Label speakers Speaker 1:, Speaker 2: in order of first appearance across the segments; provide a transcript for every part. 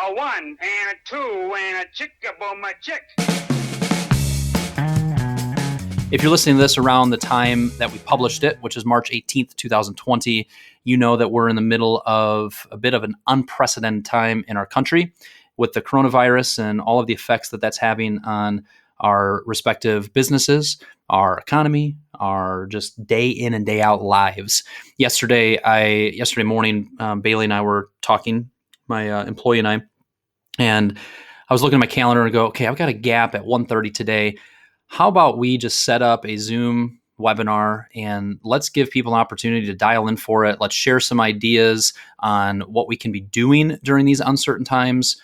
Speaker 1: A one and a two and a chick-a-boom a chick.
Speaker 2: If you're listening to this around the time that we published it, which is March 18th, 2020, you know that we're in the middle of a bit of an unprecedented time in our country with the coronavirus and all of the effects that that's having on our respective businesses, our economy, our just day in and day out lives. Yesterday morning, Bailey and I were talking, my employee and I was looking at my calendar and go, okay, I've got a gap at 1:30 today. How about we just set up a Zoom webinar and let's give people an opportunity to dial in for it. Let's share some ideas on what we can be doing during these uncertain times,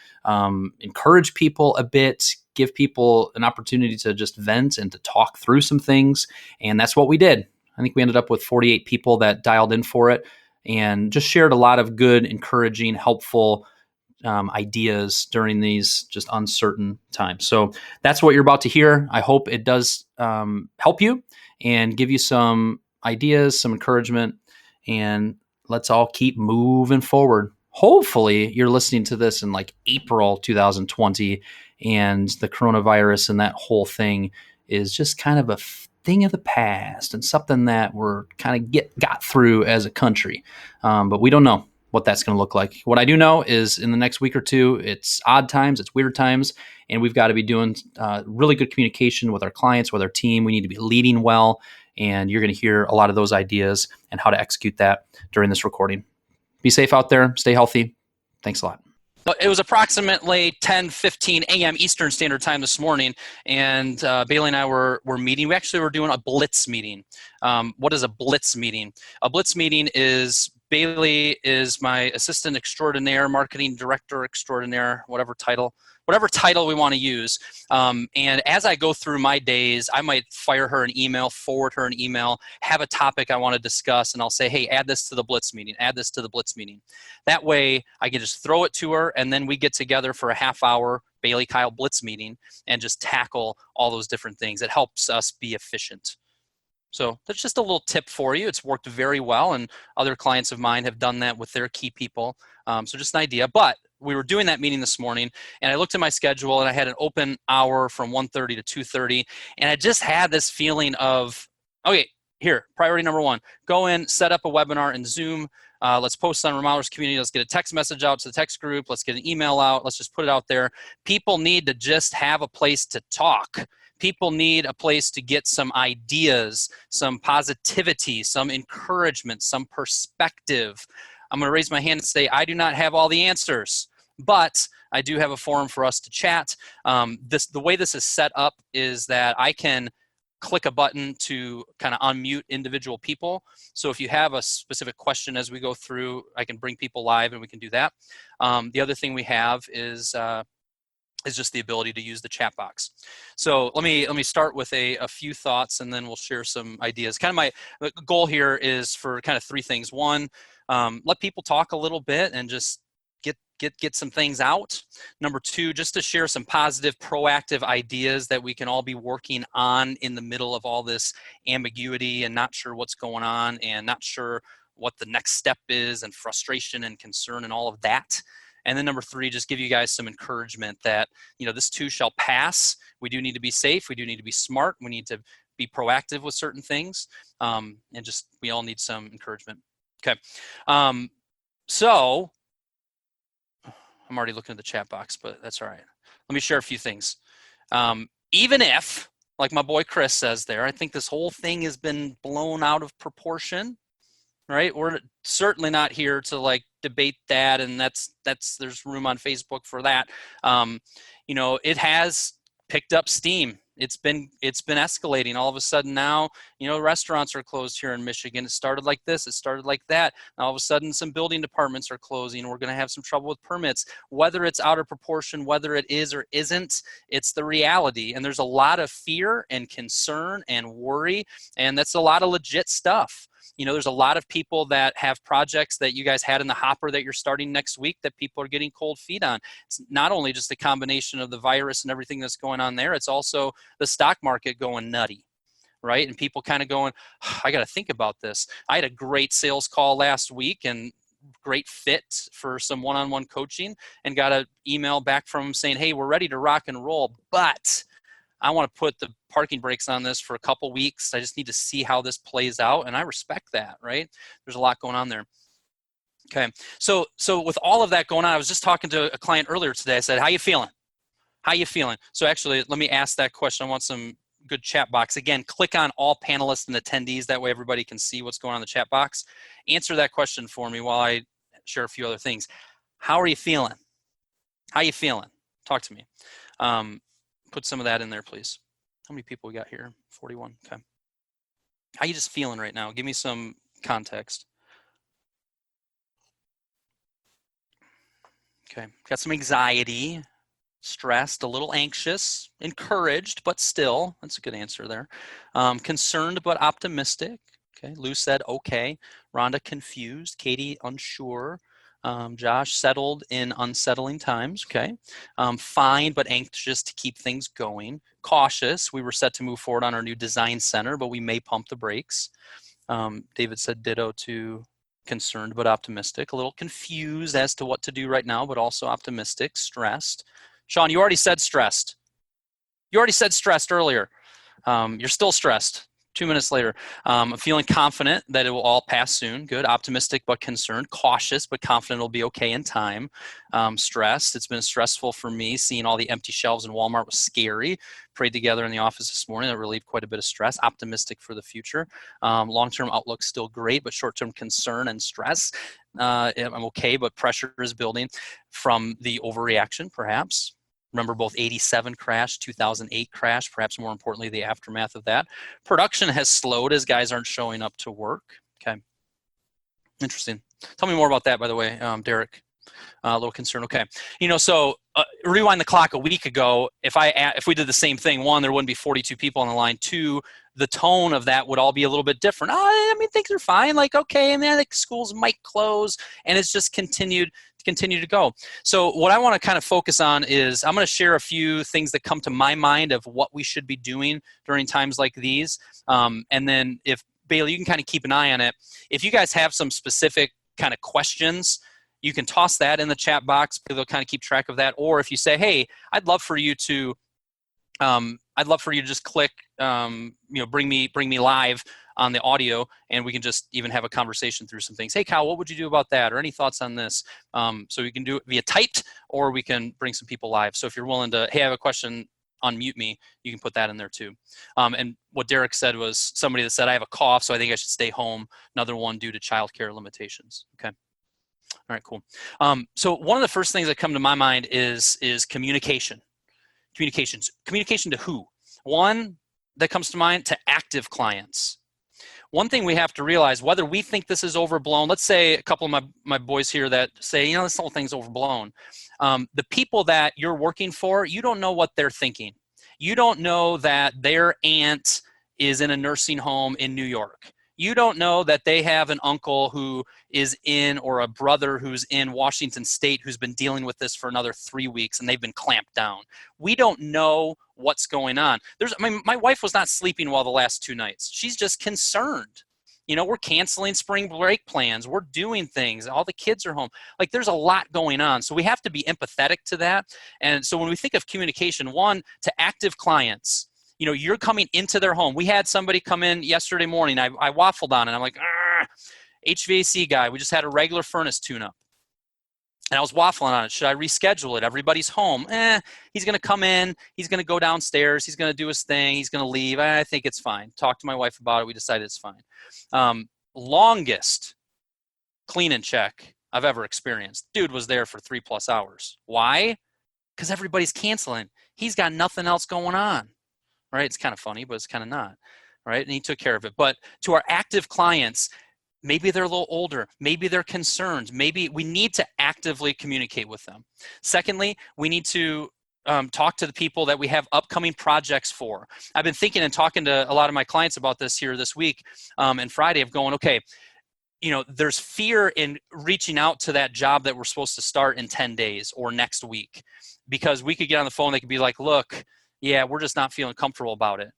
Speaker 2: encourage people a bit, give people an opportunity to just vent and to talk through some things. And that's what we did. I think we ended up with 48 people that dialed in for it and just shared a lot of good, encouraging, helpful ideas during these just uncertain times. So that's what you're about to hear. I hope it does help you and give you some ideas, some encouragement, and let's all keep moving forward. Hopefully you're listening to this in like April 2020 and the coronavirus and that whole thing is just kind of a thing of the past and something that we're kind of got through as a country. But we don't know what that's going to look like. What I do know is in the next week or two, it's odd times, it's weird times, and we've got to be doing really good communication with our clients, with our team. We need to be leading well, and you're going to hear a lot of those ideas and how to execute that during this recording. Be safe out there. Stay healthy. Thanks a lot.
Speaker 3: It was approximately 10:15 a.m. Eastern Standard Time this morning, and Bailey and I were meeting. We actually were doing a blitz meeting. What is a blitz meeting? A blitz meeting is Bailey is my assistant extraordinaire, marketing director extraordinaire, whatever title we want to use. And as I go through my days, I might fire her an email, forward her an email, have a topic I want to discuss, and I'll say, hey, add this to the blitz meeting, add this to the blitz meeting. That way I can just throw it to her, and then we get together for a half hour Bailey Kyle blitz meeting and just tackle all those different things. It helps us be efficient. So that's just a little tip for you. It's worked very well, and other clients of mine have done that with their key people. So just an idea. But we were doing that meeting this morning, and I looked at my schedule, and I had an open hour from 1:30 to 2:30, and I just had this feeling of, okay, here, priority number one, go in, set up a webinar in Zoom. Let's post on Remodelers community. Let's get a text message out to the text group. Let's get an email out. Let's just put it out there. People need to just have a place to talk. People need a place to get some ideas, some positivity, some encouragement, some perspective. I'm going to raise my hand and say, I do not have all the answers, but I do have a forum for us to chat. The way this is set up is that I can click a button to kind of unmute individual people. So if you have a specific question as we go through, I can bring people live and we can do that. The other thing we have is just the ability to use the chat box. So let me start with a few thoughts, and then we'll share some ideas. Kind of my goal here is for kind of three things. One, let people talk a little bit and just get some things out. Number two, just to share some positive, proactive ideas that we can all be working on in the middle of all this ambiguity and not sure what's going on and not sure what the next step is, and frustration and concern and all of that. And then number three, just give you guys some encouragement that, this too shall pass. We do need to be safe. We do need to be smart. We need to be proactive with certain things. And just, we all need some encouragement. Okay. So I'm already looking at the chat box, but that's all right. Let me share a few things. Even if, like my boy Chris says there, I think this whole thing has been blown out of proportion, right? We're certainly not here to debate that, and that's there's room on Facebook for that. It has picked up steam. It's been escalating. All of a sudden now, restaurants are closed here in Michigan. It started like this. It started like that. And all of a sudden, some building departments are closing. We're going to have some trouble with permits. Whether it's out of proportion, whether it is or isn't, it's the reality. And there's a lot of fear and concern and worry, and that's a lot of legit stuff. There's a lot of people that have projects that you guys had in the hopper that you're starting next week that people are getting cold feet on. It's not only just the combination of the virus and everything that's going on there, it's also the stock market going nutty, right? And people kind of going, I got to think about this. I had a great sales call last week and great fit for some one-on-one coaching, and got an email back from them saying, hey, we're ready to rock and roll, but I want to put the parking brakes on this for a couple weeks. I just need to see how this plays out. And I respect that, right? There's a lot going on there. Okay. So with all of that going on, I was just talking to a client earlier today. I said, how you feeling? How you feeling? So actually, let me ask that question. I want some good chat box. Again, click on all panelists and attendees. That way everybody can see what's going on in the chat box. Answer that question for me while I share a few other things. How are you feeling? How you feeling? Talk to me. Put some of that in there, please. How many people we got here? 41. Okay. How you just feeling right now? Give me some context. Okay. Got some anxiety, stressed, a little anxious, encouraged, but still. That's a good answer there. Concerned, but optimistic. Okay. Lou said, okay. Rhonda, confused. Katie, unsure. Josh, settled in unsettling times. Okay. Fine, but anxious to keep things going. Cautious. We were set to move forward on our new design center, but we may pump the brakes. David said ditto to concerned, but optimistic. A little confused as to what to do right now, but also optimistic. Stressed. Sean, you already said stressed. You already said stressed earlier. You're still stressed. 2 minutes later. I'm feeling confident that it will all pass soon. Good. Optimistic but concerned. Cautious but confident it'll be okay in time. Stressed. It's been stressful for me. Seeing all the empty shelves in Walmart was scary. Prayed together in the office this morning. That relieved quite a bit of stress. Optimistic for the future. Long-term outlook still great, but short-term concern and stress. I'm okay, but pressure is building from the overreaction, perhaps. Remember both 87 crash, 2008 crash, perhaps more importantly, the aftermath of that. Production has slowed as guys aren't showing up to work. Okay. Interesting. Tell me more about that, by the way, Derek. A little concerned. Okay. So rewind the clock a week ago. If we did the same thing, one, there wouldn't be 42 people on the line. Two, the tone of that would all be a little bit different. I mean, things are fine. Like, okay, man, like schools might close, and it's just continued to go. So what I want to kind of focus on is I'm going to share a few things that come to my mind of what we should be doing during times like these. And then if Bailey, you can kind of keep an eye on it. If you guys have some specific kind of questions, you can toss that in the chat box. They'll kind of keep track of that. Or if you say, hey, I'd love for you to just click, bring me live on the audio, and we can just even have a conversation through some things. Hey, Kyle, what would you do about that? Or any thoughts on this? So we can do it via typed, or we can bring some people live. So if you're willing to, hey, I have a question, unmute me, you can put that in there too. And what Derek said was somebody that said, I have a cough, so I think I should stay home. Another one due to childcare limitations. Okay. All right, cool. So one of the first things that come to my mind is communication. Communication to who? One that comes to mind, to active clients. One thing we have to realize, whether we think this is overblown, let's say a couple of my boys here that say, this whole thing's overblown. The people that you're working for, you don't know what they're thinking. You don't know that their aunt is in a nursing home in New York. You don't know that they have an uncle who is in, or a brother who's in Washington State who's been dealing with this for another 3 weeks and they've been clamped down. We don't know what's going on. My wife was not sleeping well the last 2 nights. She's just concerned. We're canceling spring break plans. We're doing things. All the kids are home. Like, there's a lot going on. So we have to be empathetic to that. And so when we think of communication, one, to active clients, you're coming into their home. We had somebody come in yesterday morning. I waffled on it. I'm like, HVAC guy. We just had a regular furnace tune-up. And I was waffling on it. Should I reschedule it? Everybody's home. He's going to come in. He's going to go downstairs. He's going to do his thing. He's going to leave. I think it's fine. Talked to my wife about it. We decided it's fine. Longest clean and check I've ever experienced. Dude was there for 3+ hours. Why? Because everybody's canceling. He's got nothing else going on. Right? It's kind of funny, but it's kind of not. Right? And he took care of it. But to our active clients, maybe they're a little older. Maybe they're concerned. Maybe we need to actively communicate with them. Secondly, we need to talk to the people that we have upcoming projects for. I've been thinking and talking to a lot of my clients about this here this week and Friday of going, okay, there's fear in reaching out to that job that we're supposed to start in 10 days or next week, because we could get on the phone. They could be like, look, yeah, we're just not feeling comfortable about it.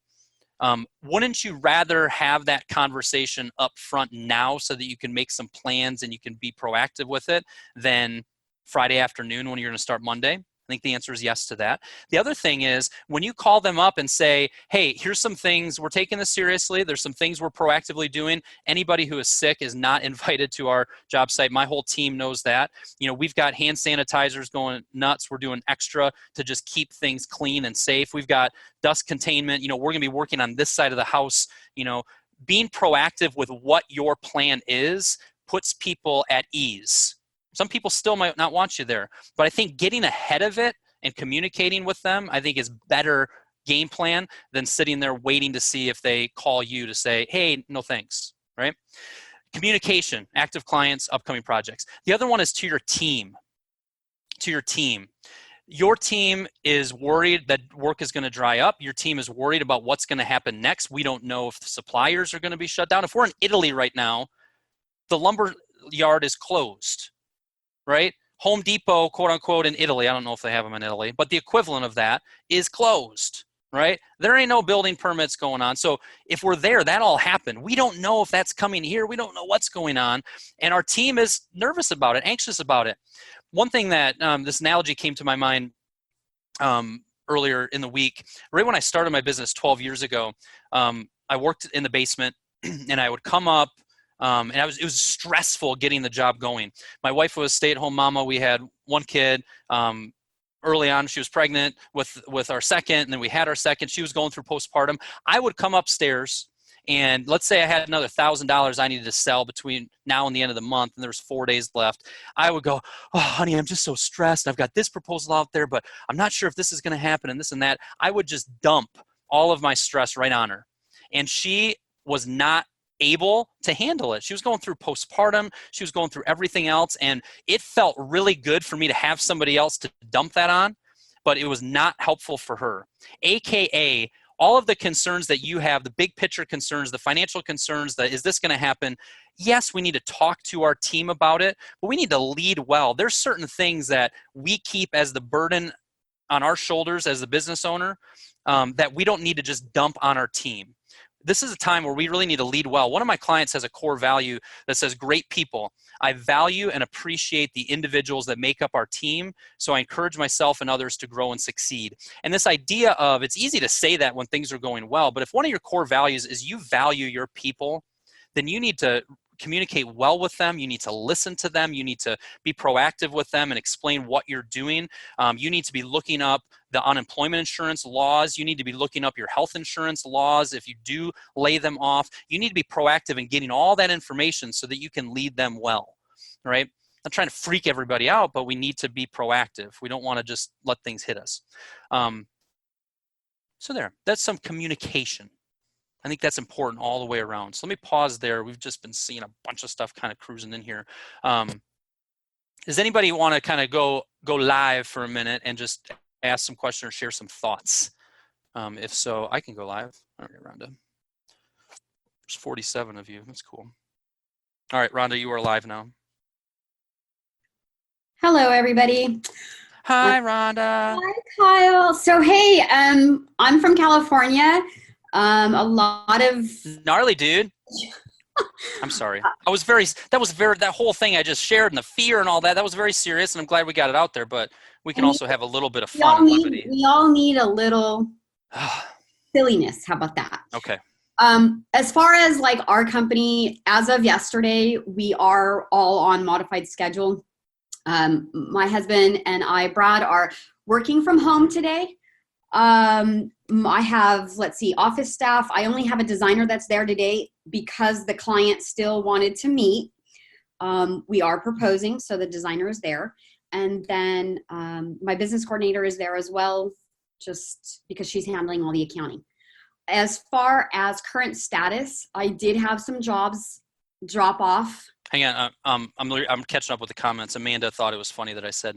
Speaker 3: Wouldn't you rather have that conversation up front now so that you can make some plans and you can be proactive with it than Friday afternoon when you're going to start Monday? I think the answer is yes to that. The other thing is when you call them up and say, hey, here's some things, we're taking this seriously. There's some things we're proactively doing. Anybody who is sick is not invited to our job site. My whole team knows that. We've got hand sanitizers going nuts. We're doing extra to just keep things clean and safe. We've got dust containment. We're going to be working on this side of the house. Being proactive with what your plan is puts people at ease. Some people still might not want you there, but I think getting ahead of it and communicating with them, I think is better game plan than sitting there waiting to see if they call you to say, hey, no thanks, right? Communication, active clients, upcoming projects. The other one is to your team. Your team is worried that work is going to dry up. Your team is worried about what's going to happen next. We don't know if the suppliers are going to be shut down. If we're in Italy right now, the lumber yard is closed. Right? Home Depot, quote unquote, in Italy, I don't know if they have them in Italy, but the equivalent of that is closed, right? There ain't no building permits going on. So if we're there, that all happened. We don't know if that's coming here. We don't know what's going on. And our team is nervous about it, anxious about it. One thing that this analogy came to my mind earlier in the week, right when I started my business 12 years ago, I worked in the basement and I would come up, and it was stressful getting the job going. My wife was a stay-at-home mama. We had one kid. Early on, she was pregnant with our second, and then we had our second. She was going through postpartum. I would come upstairs, and let's say I had another $1,000 I needed to sell between now and the end of the month, and there's 4 days left. I would go, oh, honey, I'm just so stressed. I've got this proposal out there, but I'm not sure if this is going to happen and this and that. I would just dump all of my stress right on her, and she was not able to handle it. She was going through postpartum. She was going through everything else. And it felt really good for me to have somebody else to dump that on, but it was not helpful for her. AKA all of the concerns that you have, the big picture concerns, the financial concerns, is this going to happen? Yes, we need to talk to our team about it, but we need to lead well. There's certain things that we keep as the burden on our shoulders as the business owner that we don't need to just dump on our team. This is a time where we really need to lead well. One of my clients has a core value that says, great people. I value and appreciate the individuals that make up our team, so I encourage myself and others to grow and succeed. And this idea of, it's easy to say that when things are going well, but if one of your core values is you value your people, then you need to communicate well with them. You need to listen to them. You need to be proactive with them and explain what you're doing. You need to be looking up the unemployment insurance laws. You need to be looking up your health insurance laws. If you do lay them off, you need to be proactive in getting all that information so that you can lead them well, right? Not trying to freak everybody out, but we need to be proactive. We don't want to just let things hit us. So that's some communication. I think that's important all the way around. So let me pause there. We've just been seeing a bunch of stuff kind of cruising in here. Does anybody want to kind of go live for a minute and just ask some questions or share some thoughts? If so, I can go live. All right, Rhonda. There's 47 of you. That's cool. All right, Rhonda, you are live now.
Speaker 4: Hello, everybody.
Speaker 3: Hi, Rhonda.
Speaker 4: Hi, Kyle. So, hey, I'm from California. A lot of
Speaker 3: gnarly, dude. I'm sorry. That whole thing I just shared and the fear and all that was very serious, and I'm glad we got it out there, but we can also have a little bit of fun and levity.
Speaker 4: We all need a little silliness. How about that?
Speaker 3: Okay.
Speaker 4: As far as like our company, as of yesterday, we are all on modified schedule. My husband and I, Brad, are working from home today. I have, office staff. I only have a designer that's there today because the client still wanted to meet. We are proposing, so the designer is there. And then my business coordinator is there as well, just because she's handling all the accounting. As far as current status, I did have some jobs drop off.
Speaker 3: Hang on, I'm catching up with the comments. Amanda thought it was funny that I said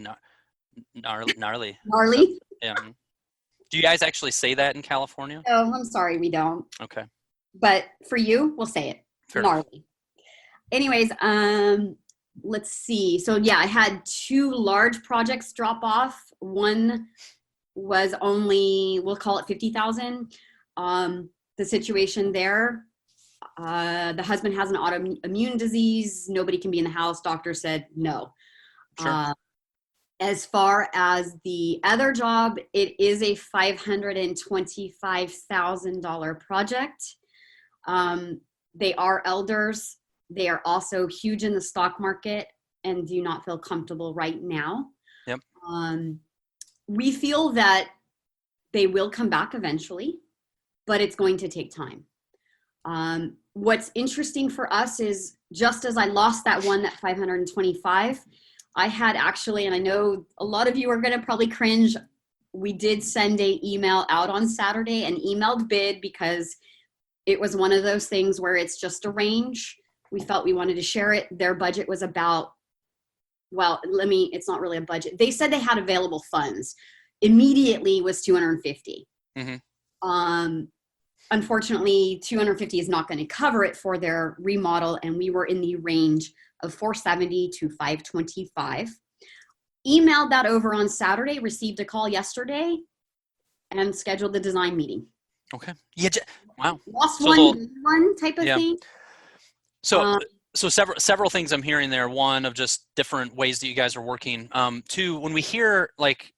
Speaker 3: gnarly.
Speaker 4: Gnarly?
Speaker 3: Yeah. Do you guys actually say that in California?
Speaker 4: Oh, I'm sorry, we don't.
Speaker 3: Okay.
Speaker 4: But for you, we'll say it.
Speaker 3: Fair
Speaker 4: gnarly. Anyways, let's see. So yeah, I had 2 large projects drop off. One was only, we'll call it 50,000. the situation there, the husband has an autoimmune disease. Nobody can be in the house. Doctor said no.
Speaker 3: Sure.
Speaker 4: As far as the other job, it is a $525,000 project. They are elders. They are also huge in the stock market and do not feel comfortable right now.
Speaker 3: Yep.
Speaker 4: We feel that they will come back eventually, but it's going to take time. What's interesting for us is just as I lost that 525, I had actually, and I know a lot of you are going to probably cringe, we did send an email out on Saturday, an emailed bid, because it was one of those things where it's just a range. We felt we wanted to share it. Their budget was about, it's not really a budget. They said they had available funds. Immediately was 250.
Speaker 3: Mm-hmm.
Speaker 4: Unfortunately, 250 is not going to cover it for their remodel, and we were in the range of 470 to 525. Emailed that over on Saturday, received a call yesterday, and scheduled the design meeting.
Speaker 3: Okay. Yeah. Wow.
Speaker 4: Lost
Speaker 3: So
Speaker 4: one type of thing.
Speaker 3: So several things I'm hearing there. One, of just different ways that you guys are working. Two, when we hear like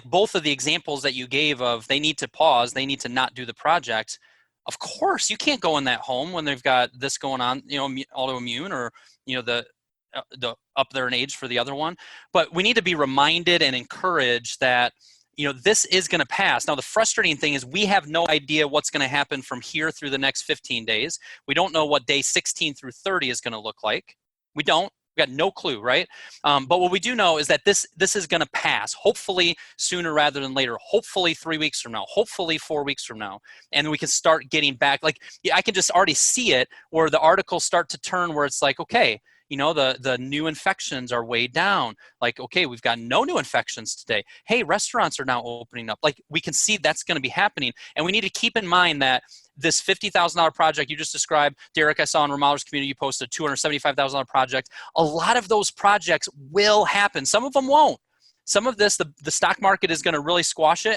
Speaker 3: both of the examples that you gave of they need to pause, they need to not do the project. Of course, you can't go in that home when they've got this going on, autoimmune, or, the up there in age for the other one. But we need to be reminded and encouraged that, this is going to pass. Now, the frustrating thing is we have no idea what's going to happen from here through the next 15 days. We don't know what day 16 through 30 is going to look like. We don't. We got no clue, right? But what we do know is that this is going to pass, hopefully sooner rather than later, hopefully 3 weeks from now, hopefully 4 weeks from now. And we can start getting back. Like, I can just already see it where the articles start to turn where it's like, okay, the new infections are way down. Like, okay, we've got no new infections today. Hey, restaurants are now opening up. Like, we can see that's going to be happening. And we need to keep in mind that this $50,000 project you just described, Derek, I saw in Remodelers community, you posted a $275,000 project. A lot of those projects will happen. Some of them won't. Some of this, the stock market is going to really squash it,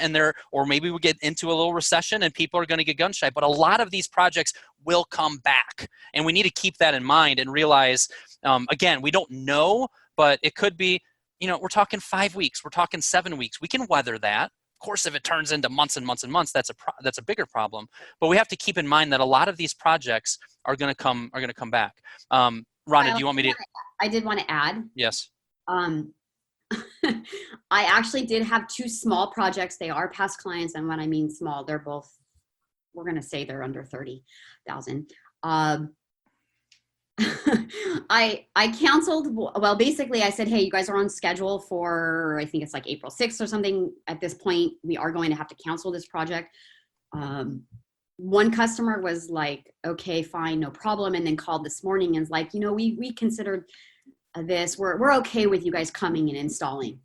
Speaker 3: or maybe we get into a little recession and people are going to get gun shy. But a lot of these projects will come back, and we need to keep that in mind and realize, again, we don't know, but it could be, we're talking 5 weeks, we're talking 7 weeks. We can weather that. Of course, if it turns into months and months and months, that's a bigger problem. But we have to keep in mind that a lot of these projects are going to come back. Rhonda, do you want me to?
Speaker 4: I did want to add.
Speaker 3: Yes.
Speaker 4: I actually did have 2 small projects. They are past clients, and when I mean small, they're both, we're going to say they're under 30,000. I canceled. Well, basically I said, hey, you guys are on schedule for, I think it's like April 6th or something. At this point, we are going to have to cancel this project. One customer was like, okay, fine, no problem. And then called this morning and was like, we considered this, we're okay with you guys coming and installing.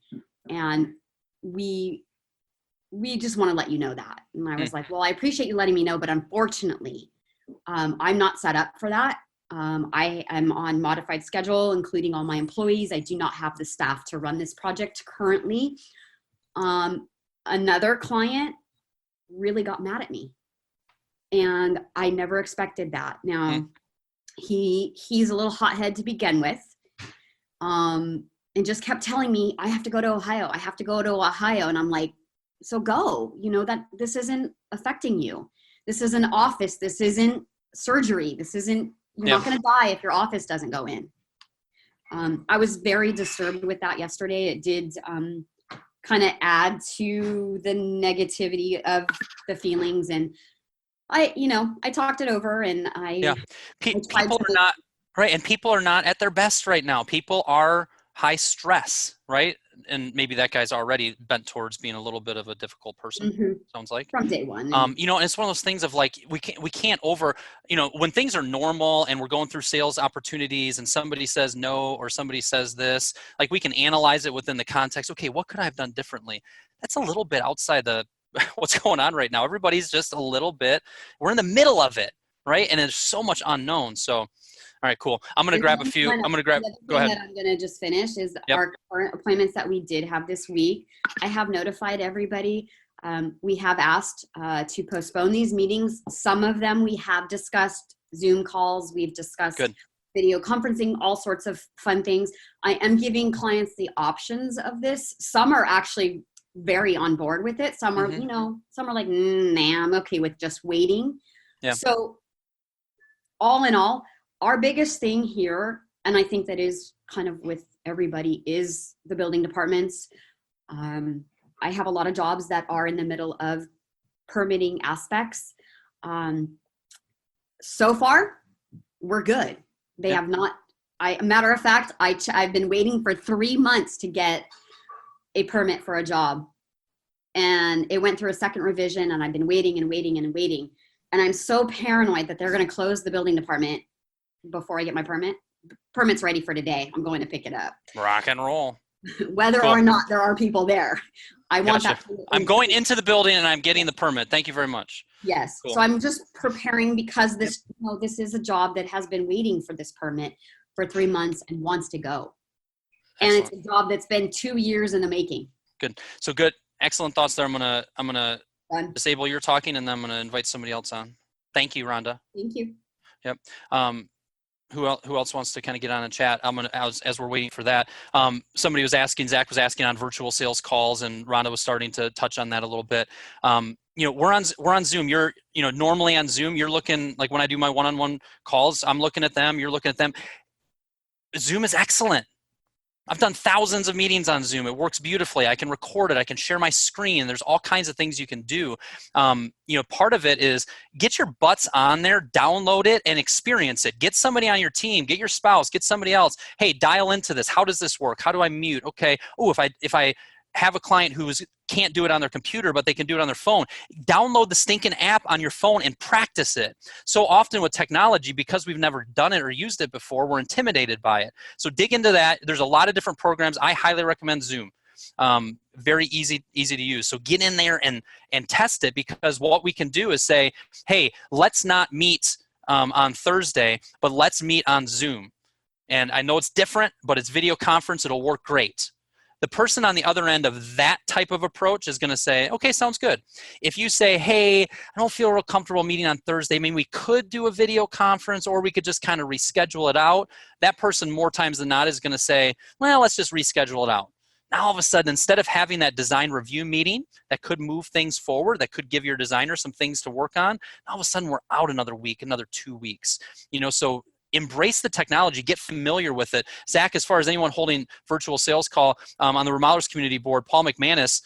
Speaker 4: And we just want to let you know that. And I was like, well, I appreciate you letting me know, but unfortunately, I'm not set up for that. I am on modified schedule, including all my employees. I do not have the staff to run this project currently. Another client really got mad at me, and I never expected that. Now, he's a little hothead to begin with, and just kept telling me, I have to go to Ohio. I have to go to Ohio. And I'm like, so go, that this isn't affecting you. This is an office. This isn't surgery. This isn't, you're not going to die if your office doesn't go in. I was very disturbed with that yesterday. It did kind of add to the negativity of the feelings. And I talked it over, and
Speaker 3: people are not right. And people are not at their best right now. People are high stress, right? And maybe that guy's already bent towards being a little bit of a difficult person. Sounds like
Speaker 4: from day one.
Speaker 3: And it's one of those things of like, we can't when things are normal and we're going through sales opportunities and somebody says no, or somebody says this, like, we can analyze it within the context. Okay, what could I have done differently? That's a little bit outside what's going on right now. Everybody's just a little bit, we're in the middle of it, right? And there's so much unknown. So, all right, cool. I'm going to grab a few. Go ahead.
Speaker 4: That I'm going to just finish is our current appointments that we did have this week. I have notified everybody. We have asked to postpone these meetings. Some of them we have discussed Zoom calls. We've discussed
Speaker 3: Good.
Speaker 4: video conferencing, all sorts of fun things. I am giving clients the options of this. Some are actually very on board with it. Some are, some are like, nah, I'm okay with just waiting.
Speaker 3: Yeah.
Speaker 4: So all in all, our biggest thing here, and I think that is kind of with everybody, is the building departments. I have a lot of jobs that are in the middle of permitting aspects. So far, we're good. They have not, matter of fact, I've been waiting for 3 months to get a permit for a job. And it went through a second revision, and I've been waiting and waiting and waiting. And I'm so paranoid that they're going to close the building department before I get my permit. Permit's ready for today. I'm going to pick it up.
Speaker 3: Rock and roll.
Speaker 4: Whether or not there are people there. I want that.
Speaker 3: I'm going into the building and I'm getting the permit. Thank you very much.
Speaker 4: Yes.
Speaker 3: Cool.
Speaker 4: So I'm just preparing because this, this is a job that has been waiting for this permit for 3 months and wants to go.
Speaker 3: Excellent.
Speaker 4: And it's a job that's been 2 years in the making.
Speaker 3: Good. So good. Excellent thoughts there. I'm gonna
Speaker 4: Done.
Speaker 3: disable your talking, and then I'm gonna invite somebody else on. Thank you, Rhonda.
Speaker 4: Thank you.
Speaker 3: Yep. Who else wants to kind of get on and chat? I'm gonna, as we're waiting for that. Somebody was asking, Zach was asking on virtual sales calls, and Rhonda was starting to touch on that a little bit. We're on Zoom. You're, normally on Zoom, you're looking, like when I do my one-on-one calls, I'm looking at them, you're looking at them. Zoom is excellent. I've done thousands of meetings on Zoom. It works beautifully. I can record it. I can share my screen. There's all kinds of things you can do. Part of it is get your butts on there, download it, and experience it. Get somebody on your team. Get your spouse. Get somebody else. Hey, dial into this. How does this work? How do I mute? Okay. Oh, if I have a client who can't do it on their computer, but they can do it on their phone, download the stinking app on your phone and practice it. So often with technology, because we've never done it or used it before, we're intimidated by it. So dig into that. There's a lot of different programs. I highly recommend Zoom. Very easy to use. So get in there and test it, because what we can do is say, hey, let's not meet on Thursday, but let's meet on Zoom. And I know it's different, but it's video conference. It'll work great. The person on the other end of that type of approach is going to say, okay, sounds good. If you say, hey, I don't feel real comfortable meeting on Thursday, maybe we could do a video conference, or we could just kind of reschedule it out. That person more times than not is going to say, well, let's just reschedule it out. Now, all of a sudden, instead of having that design review meeting that could move things forward, that could give your designer some things to work on, all of a sudden we're out another week, another 2 weeks. So embrace the technology, get familiar with it. Zach, as far as anyone holding virtual sales call on the Remodelers community board, Paul McManus,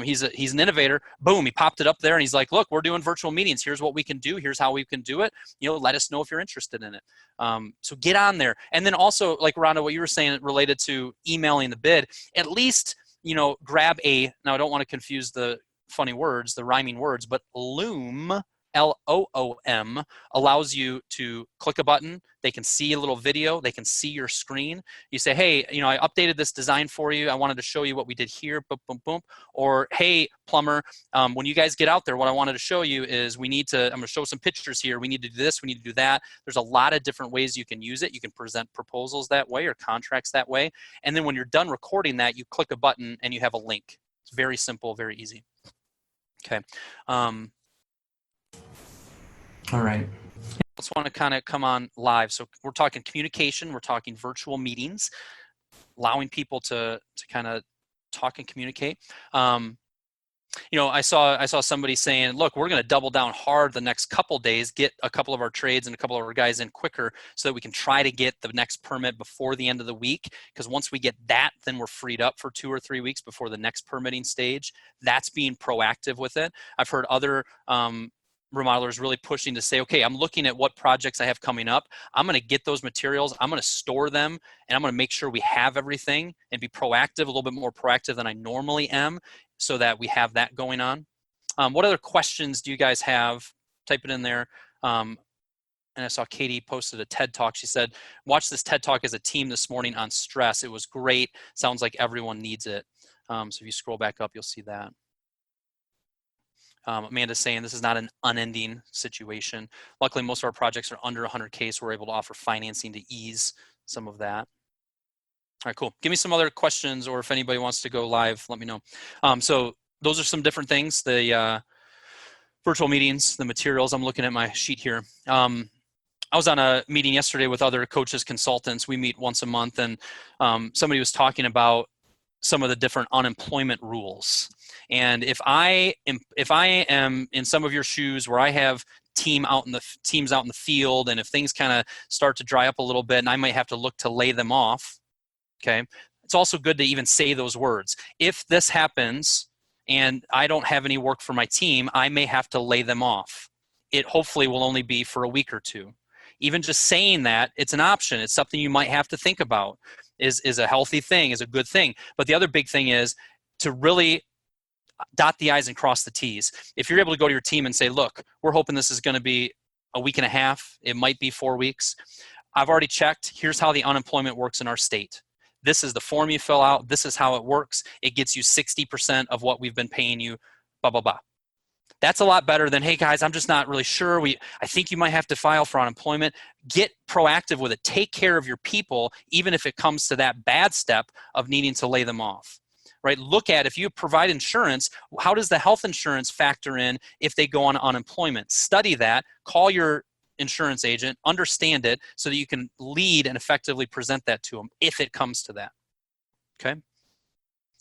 Speaker 3: he's an innovator. Boom, he popped it up there and he's like, look, we're doing virtual meetings. Here's what we can do. Here's how we can do it. Let us know if you're interested in it. So get on there. And then also, like Rhonda, what you were saying related to emailing the bid, at least, grab now I don't want to confuse the funny words, the rhyming words, but Loom, Loom, allows you to click a button. They can see a little video. They can see your screen. You say, hey, I updated this design for you. I wanted to show you what we did here. Boom, boom, boom. Or, hey, plumber, when you guys get out there, what I wanted to show you is I'm going to show some pictures here. We need to do this. We need to do that. There's a lot of different ways you can use it. You can present proposals that way or contracts that way. And then when you're done recording that, you click a button and you have a link. It's very simple, very easy. Okay.
Speaker 2: All right.
Speaker 3: Let's want to kind of come on live. So we're talking communication. We're talking virtual meetings, allowing people to kind of talk and communicate. I saw somebody saying, look, we're going to double down hard the next couple days, get a couple of our trades and a couple of our guys in quicker so that we can try to get the next permit before the end of the week. Because once we get that, then we're freed up for 2 or 3 weeks before the next permitting stage. That's being proactive with it. I've heard other remodelers really pushing to say, okay, I'm looking at what projects I have coming up. I'm going to get those materials. I'm going to store them, and I'm going to make sure we have everything and be proactive, a little bit more proactive than I normally am, so that we have that going on. What other questions do you guys have? Type it in there. And I saw Katie posted a TED Talk. She said, watch this TED Talk as a team this morning on stress. It was great. Sounds like everyone needs it. So if you scroll back up, you'll see that. Amanda's saying this is not an unending situation. Luckily, most of our projects are under 100K, so we're able to offer financing to ease some of that. All right, cool. Give me some other questions, or if anybody wants to go live, let me know. So those are some different things. The virtual meetings, the materials. I'm looking at my sheet here. I was on a meeting yesterday with other coaches, consultants. We meet once a month, and somebody was talking about some of the different unemployment rules. And if I am in some of your shoes where I have teams out in the field, and if things kind of start to dry up a little bit, and I might have to look to lay them off, okay, it's also good to even say those words. If this happens and I don't have any work for my team, I may have to lay them off. It hopefully will only be for a week or two. Even just saying that, it's an option. It's something you might have to think about. Is a healthy thing, is a good thing. But the other big thing is to really dot the I's and cross the T's. If you're able to go to your team and say, look, we're hoping this is going to be a week and a half. It might be 4 weeks. I've already checked. Here's how the unemployment works in our state. This is the form you fill out. This is how it works. It gets you 60% of what we've been paying you, blah, blah, blah. That's a lot better than, hey guys, I'm just not really sure. I think you might have to file for unemployment. Get proactive with it. Take care of your people, even if it comes to that bad step of needing to lay them off, right? Look at, if you provide insurance, how does the health insurance factor in if they go on unemployment? Study that, call your insurance agent, understand it so that you can lead and effectively present that to them if it comes to that, okay?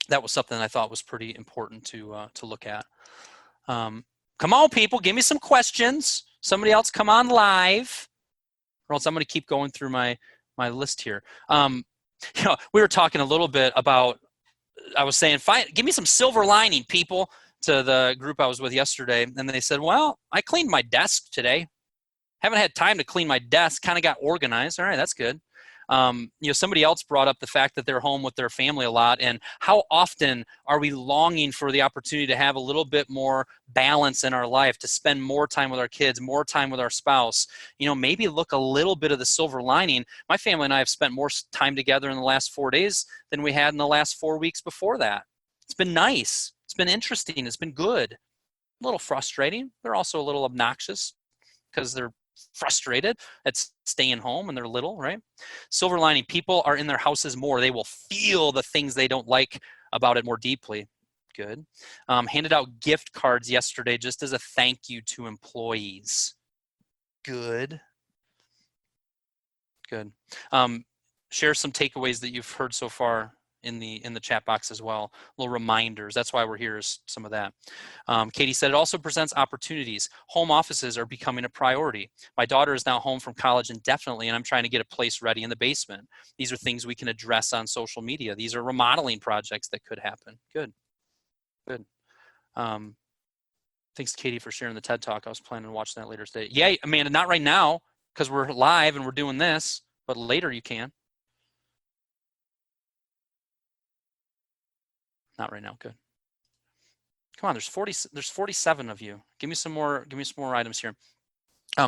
Speaker 3: That was something I thought was pretty important to look at. Come on, people, give me some questions. Somebody else come on live, or else I'm going to keep going through my list here. We were talking a little bit about, I was saying, give me some silver lining, people, to the group I was with yesterday. And they said, well, I cleaned my desk today. Haven't had time to clean my desk, kind of got organized. All right, that's good. Somebody else brought up the fact that they're home with their family a lot, and how often are we longing for the opportunity to have a little bit more balance in our life, to spend more time with our kids, more time with our spouse. Maybe look a little bit of the silver lining. My family and I have spent more time together in the last 4 days than we had in the last 4 weeks before that. It's been nice. It's been interesting. It's been good. A little frustrating. They're also a little obnoxious because they're frustrated at staying home and they're little, right? Silver lining, people are in their houses more. They will feel the things they don't like about it more deeply. Good. Handed out gift cards yesterday just as a thank you to employees. Good. Good. Share some takeaways that you've heard so far in the chat box as well. Little reminders. That's why we're here, is some of that. Katie said, it also presents opportunities. Home offices are becoming a priority. My daughter is now home from college indefinitely, and I'm trying to get a place ready in the basement. These are things we can address on social media. These are remodeling projects that could happen. Good. Good. Thanks, Katie, for sharing the TED Talk. I was planning on watching that later today. Yeah, Amanda, not right now because we're live and we're doing this, but later you can. Not right now. Good. Come on, there's 47 of you. Give me some more items here.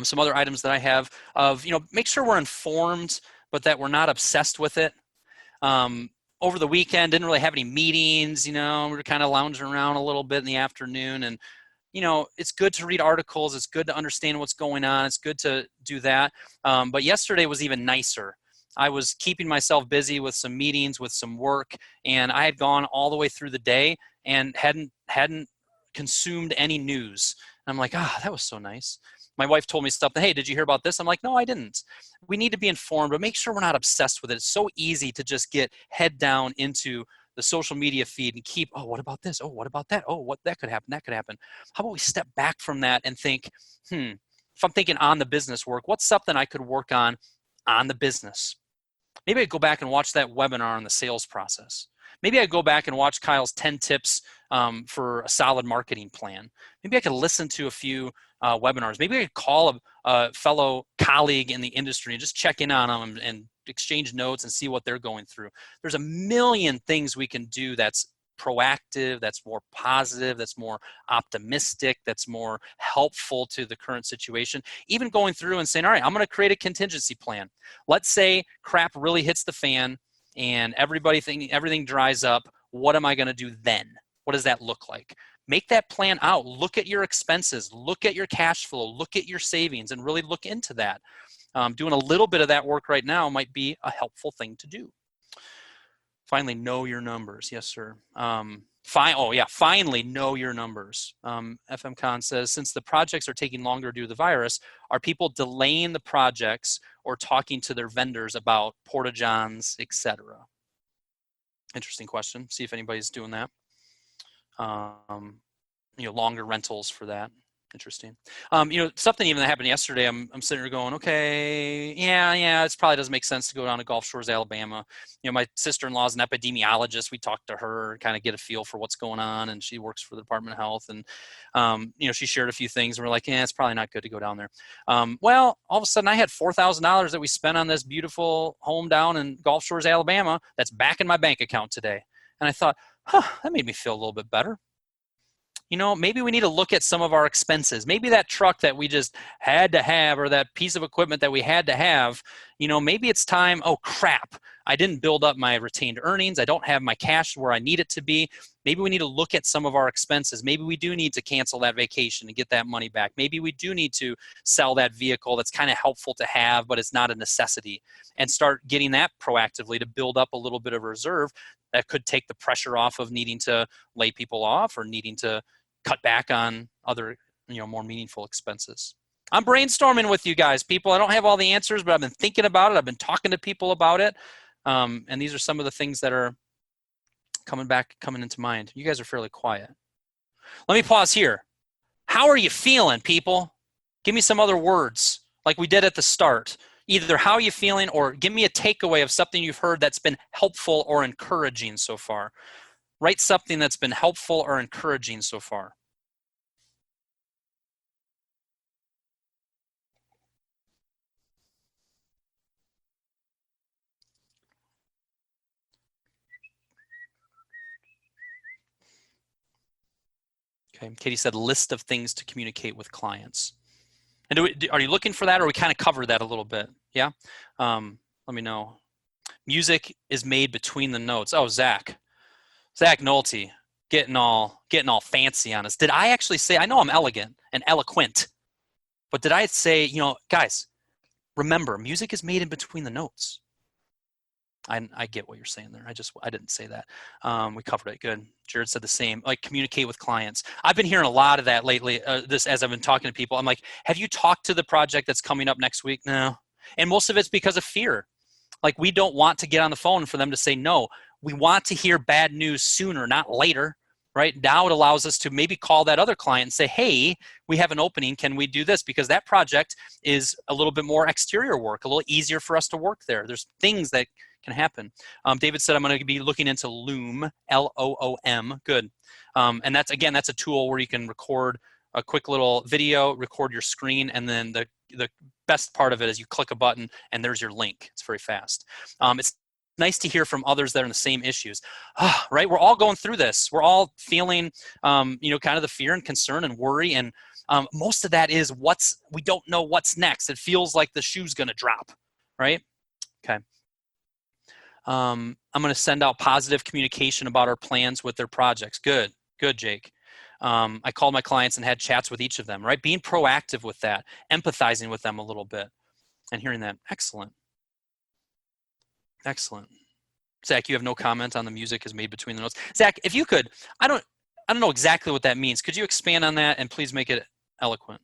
Speaker 3: Some other items that I have of, make sure we're informed, but that we're not obsessed with it. Over the weekend, didn't really have any meetings, we were kind of lounging around a little bit in the afternoon, and it's good to read articles. It's good to understand what's going on. It's good to do that. But yesterday was even nicer. I was keeping myself busy with some meetings, with some work, and I had gone all the way through the day and hadn't consumed any news. And I'm like, that was so nice. My wife told me something. Hey, did you hear about this? I'm like, no, I didn't. We need to be informed, but make sure we're not obsessed with it. It's so easy to just get head down into the social media feed and keep, what about this? Oh, what about that? Oh, what that could happen? That could happen. How about we step back from that and think, if I'm thinking on the business work, what's something I could work on the business? Maybe I'd go back and watch that webinar on the sales process. Maybe I'd go back and watch Kyle's 10 tips for a solid marketing plan. Maybe I could listen to a few webinars. Maybe I could call a fellow colleague in the industry and just check in on them and exchange notes and see what they're going through. There's a million things we can do that's proactive, that's more positive, that's more optimistic, that's more helpful to the current situation. Even going through and saying, all right, I'm going to create a contingency plan. Let's say crap really hits the fan and everything dries up. What am I going to do then? What does that look like? Make that plan out. Look at your expenses. Look at your cash flow. Look at your savings and really look into that. Doing a little bit of that work right now might be a helpful thing to do. Finally, know your numbers. Yes, sir. Finally know your numbers. FM Con says, since the projects are taking longer due to the virus, are people delaying the projects or talking to their vendors about porta-johns, etc.? Interesting question. See if anybody's doing that. Longer rentals for that. Interesting. Something even that happened yesterday, I'm sitting here going, okay, yeah, it probably doesn't make sense to go down to Gulf Shores, Alabama. My sister-in-law is an epidemiologist. We talked to her, kind of get a feel for what's going on, and she works for the Department of Health. And, she shared a few things, and we're like, it's probably not good to go down there. Well, all of a sudden, I had $4,000 that we spent on this beautiful home down in Gulf Shores, Alabama, that's back in my bank account today. And I thought, that made me feel a little bit better. Maybe we need to look at some of our expenses. Maybe that truck that we just had to have, or that piece of equipment that we had to have, maybe it's time, oh crap, I didn't build up my retained earnings. I don't have my cash where I need it to be. Maybe we need to look at some of our expenses. Maybe we do need to cancel that vacation and get that money back. Maybe we do need to sell that vehicle that's kind of helpful to have, but it's not a necessity, and start getting that proactively to build up a little bit of reserve that could take the pressure off of needing to lay people off or needing to cut back on other, more meaningful expenses. I'm brainstorming with you guys, people. I don't have all the answers, but I've been thinking about it. I've been talking to people about it. And these are some of the things that are coming into mind. You guys are fairly quiet. Let me pause here. How are you feeling, people? Give me some other words like we did at the start. Either how are you feeling, or give me a takeaway of something you've heard that's been helpful or encouraging so far. Write something that's been helpful or encouraging so far. Okay, Katie said list of things to communicate with clients. And are you looking for that, or we kind of covered that a little bit? Yeah? Let me know. Music is made between the notes. Oh, Zach Nolte, getting all fancy on us. Did I actually say, I know I'm elegant and eloquent, but did I say, guys, remember, music is made in between the notes. I get what you're saying there. I didn't say that. We covered it. Good. Jared said the same. Like, communicate with clients. I've been hearing a lot of that lately. As I've been talking to people, I'm like, have you talked to the project that's coming up next week? No. And most of it's because of fear. Like, we don't want to get on the phone for them to say no. We want to hear bad news sooner, not later. Right now, it allows us to maybe call that other client and say, hey, we have an opening. Can we do this? Because that project is a little bbit more exterior work, a little easier for us to work there. There's things that can happen. David said, I'm going to be looking into Loom, Loom. Good. And that's a tool where you can record a quick little video, record your screen, and then the best part of it is you click a button and there's your link. It's very fast. It's nice to hear from others that are in the same issues. Right? We're all going through this. We're all feeling, kind of the fear and concern and worry. And most of that is we don't know what's next. It feels like the shoe's going to drop. Right? Okay. I'm going to send out positive communication about our plans with their projects. Good, Jake. I called my clients and had chats with each of them, right? Being proactive with that, empathizing with them a little bit and hearing that. Excellent. Zach, you have no comment on the music is made between the notes. Zach, if you could, I don't know exactly what that means. Could you expand on that and please make it eloquent?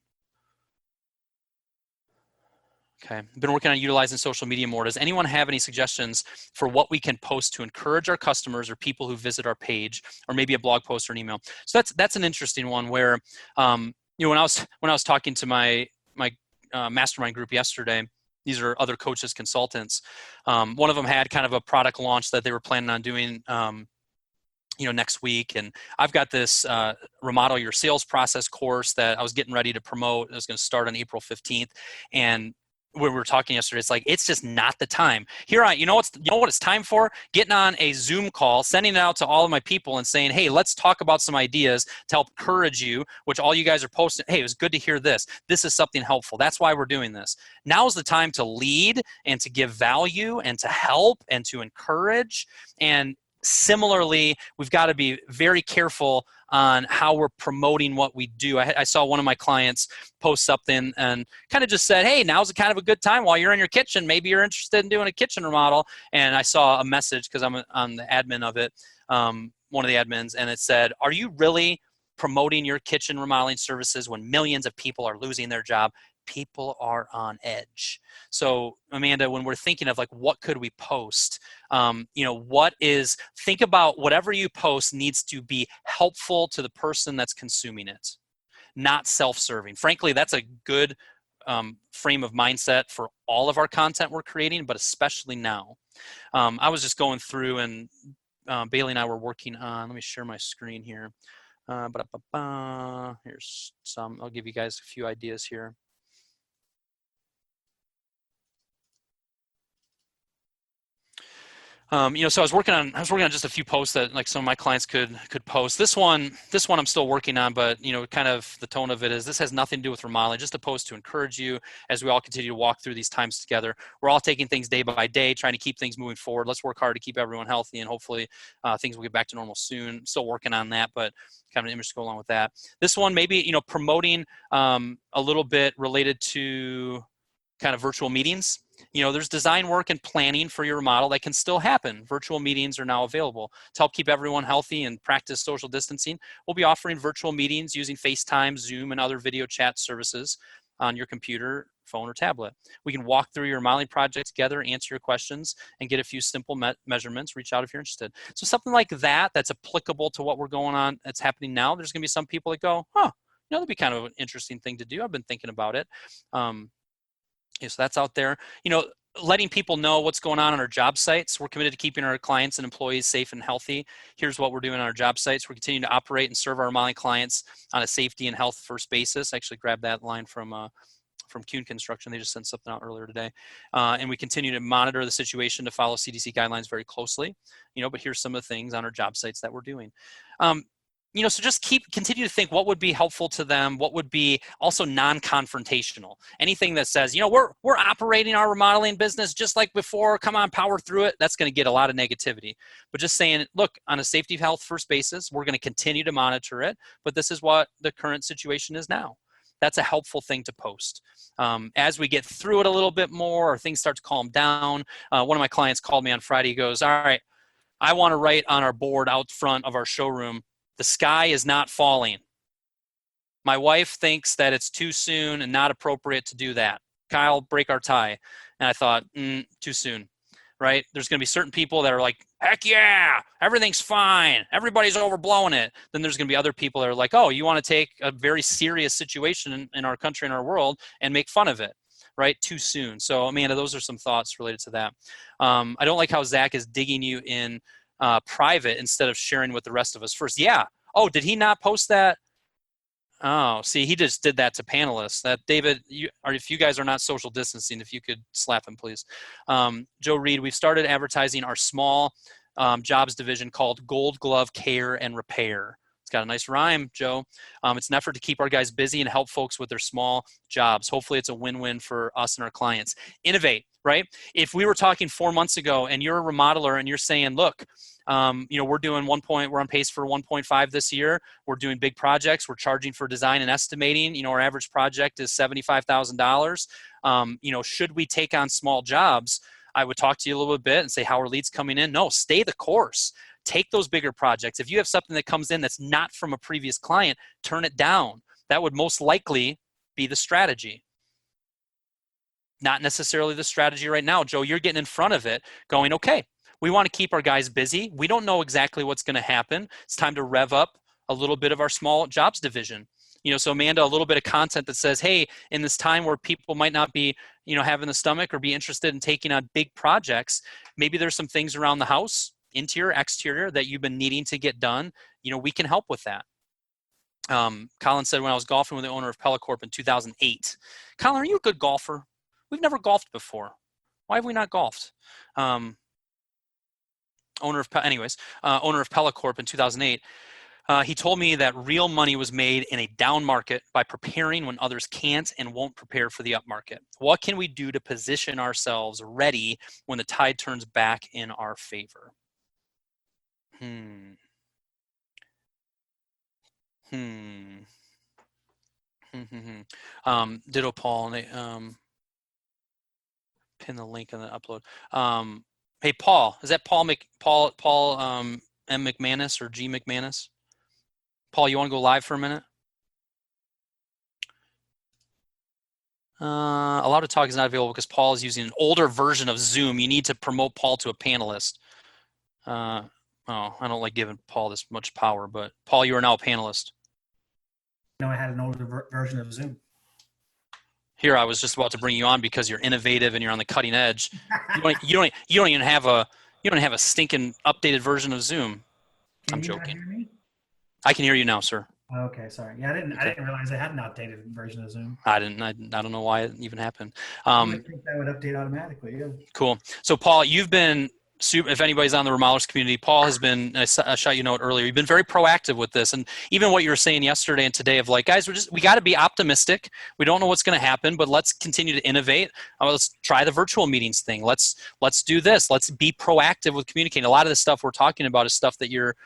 Speaker 3: Okay, I've been working on utilizing social media more. Does anyone have any suggestions for what we can post to encourage our customers or people who visit our page, or maybe a blog post or an email? So that's an interesting one where, when I was talking to my mastermind group yesterday, these are other coaches, consultants. One of them had kind of a product launch that they were planning on doing, next week. And I've got this Remodel Your Sales Process course that I was getting ready to promote. It was going to start on April 15th. And when we were talking yesterday, it's like, it's just not the time. You know what it's time for? Getting on a Zoom call, sending it out to all of my people and saying, hey, let's talk about some ideas to help encourage you, which all you guys are posting. Hey, it was good to hear this. This is something helpful. That's why we're doing this. Now's the time to lead and to give value and to help and to encourage. And similarly, we've got to be very careful on how we're promoting what we do. I saw one of my clients post something and kind of just said, hey, now's kind of a good time while you're in your kitchen. Maybe you're interested in doing a kitchen remodel. And I saw a message, because I'm on the admin of it, one of the admins, and it said, "Are you really promoting your kitchen remodeling services when millions of people are losing their job?" People are on edge. So Amanda, when we're thinking of like, what could we post? Think about whatever you post needs to be helpful to the person that's consuming it, not self-serving. Frankly, that's a good frame of mindset for all of our content we're creating, but especially now. I was just going through, and Bailey and I were working on, let me share my screen here. Here's some, I'll give you guys a few ideas here. So I was working on just a few posts that like some of my clients could post. This one I'm still working on, but kind of the tone of it is, this has nothing to do with remodeling, just a post to encourage you as we all continue to walk through these times together. We're all taking things day by day, trying to keep things moving forward. Let's work hard to keep everyone healthy, and hopefully things will get back to normal soon. Still working on that, but kind of an image to go along with that. This one, maybe, promoting a little bit related to kind of virtual meetings. There's design work and planning for your remodel that can still happen. Virtual meetings are now available. To help keep everyone healthy and practice social distancing, we'll be offering virtual meetings using FaceTime, Zoom, and other video chat services on your computer, phone, or tablet. We can walk through your remodeling project together, answer your questions, and get a few simple measurements. Reach out if you're interested. So something like that that's applicable to what we're going on, that's happening now. There's going to be some people that go, that'd be kind of an interesting thing to do. I've been thinking about it. So that's out there. Letting people know what's going on our job sites. We're committed to keeping our clients and employees safe and healthy. Here's what we're doing on our job sites. We're continuing to operate and serve our remodeling clients on a safety and health first basis. I actually grabbed that line from Kuhn Construction. They just sent something out earlier today. And we continue to monitor the situation to follow CDC guidelines very closely. But here's some of the things on our job sites that we're doing. So just continue to think what would be helpful to them, what would be also non-confrontational. Anything that says, we're operating our remodeling business just like before, come on, power through it, that's going to get a lot of negativity. But just saying, look, on a safety health first basis, we're going to continue to monitor it, but this is what the current situation is now. That's a helpful thing to post. As we get through it a little bit more, or things start to calm down, one of my clients called me on Friday. He goes, all right, I want to write on our board out front of our showroom, "The sky is not falling." My wife thinks that it's too soon and not appropriate to do that. Kyle, break our tie. And I thought, too soon, right? There's going to be certain people that are like, heck yeah, everything's fine, everybody's overblowing it. Then there's going to be other people that are like, oh, you want to take a very serious situation in our country and our world and make fun of it, right? Too soon. So, Amanda, those are some thoughts related to that. I don't like how Zach is digging you in private instead of sharing with the rest of us first. Yeah. Oh, did he not post that? Oh, see, he just did that to panelists. That David, if you guys are not social distancing, if you could slap him, please. Joe Reed, we've started advertising our small jobs division called Gold Glove Care and Repair. It's got a nice rhyme, Joe. It's an effort to keep our guys busy and help folks with their small jobs. Hopefully it's a win-win for us and our clients. Innovate, right? If we were talking 4 months ago and you're a remodeler and you're saying, look, we're on pace for 1.5 this year. We're doing big projects. We're charging for design and estimating. Our average project is $75,000. Should we take on small jobs? I would talk to you a little bit and say, how are leads coming in? No, stay the course. Take those bigger projects. If you have something that comes in that's not from a previous client, turn it down. That would most likely be the strategy. Not necessarily the strategy right now. Joe, you're getting in front of it going, okay, we want to keep our guys busy. We don't know exactly what's going to happen. It's time to rev up a little bit of our small jobs division. So Amanda, a little bit of content that says, hey, in this time where people might not be, having the stomach or be interested in taking on big projects, maybe there's some things around the house, interior, exterior, that you've been needing to get done. We can help with that. Colin said, when I was golfing with the owner of Pelicorp in 2008. Colin, are you a good golfer? We've never golfed before. Why have we not golfed? Owner of Pelicorp in 2008. He told me that real money was made in a down market by preparing when others can't and won't prepare for the up market. What can we do to position ourselves ready when the tide turns back in our favor? Ditto Paul, and pin the link on the upload. Hey, Paul, is that Paul M. McManus or G. McManus. Paul, you want to go live for a minute? Allowed to talk is not available because Paul is using an older version of Zoom. You need to promote Paul to a panelist. I don't like giving Paul this much power, but Paul, you are now a panelist.
Speaker 5: No, I had an older version of Zoom.
Speaker 3: Here, I was just about to bring you on because you're innovative and you're on the cutting edge. You don't even have a stinking updated version of Zoom. I'm joking.
Speaker 5: Hear me?
Speaker 3: I can hear you now, sir.
Speaker 5: Okay, sorry. Yeah, I didn't realize I had an updated version of Zoom.
Speaker 3: I don't know why it even happened.
Speaker 5: I think that would update automatically. Yeah.
Speaker 3: Cool. So, Paul, you've been if anybody's on the Remodelers community, Paul has been, I shot you a note earlier, you've been very proactive with this. And even what you were saying yesterday and today of like, guys, we got to be optimistic. We don't know what's going to happen, but let's continue to innovate. Let's try the virtual meetings thing. Let's do this. Let's be proactive with communicating. A lot of the stuff we're talking about is stuff that you're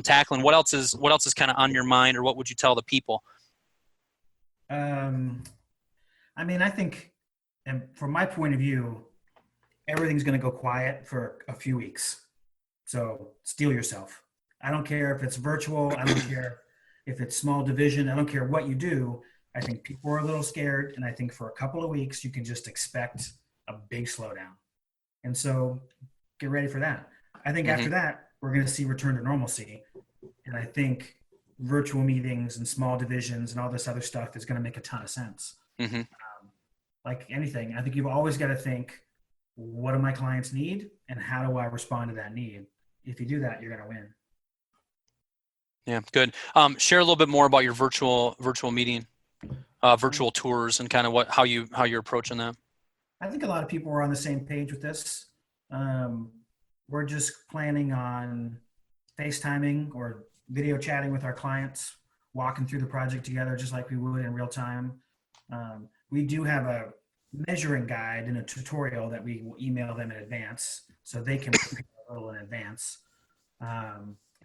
Speaker 3: tackling. What else is kind of on your mind, or what would you tell the people?
Speaker 5: I mean, I think, and from my point of view, everything's going to go quiet for a few weeks. So steel yourself. I don't care if it's virtual. I don't care if it's small division. I don't care what you do. I think people are a little scared. And I think for a couple of weeks, you can just expect a big slowdown. And so get ready for that. I think after that, we're going to see return to normalcy. And I think virtual meetings and small divisions and all this other stuff is going to make a ton of sense. Like anything, I think you've always got to think, what do my clients need and how do I respond to that need? If you do that, you're going to win.
Speaker 3: Yeah, good. Share a little bit more about your virtual meeting, virtual tours, and kind of how you're approaching that.
Speaker 5: I think a lot of people are on the same page with this. We're just planning on FaceTiming or video chatting with our clients, walking through the project together just like we would in real time. We do have a measuring guide and a tutorial that we will email them in advance so they can prepare a little in advance.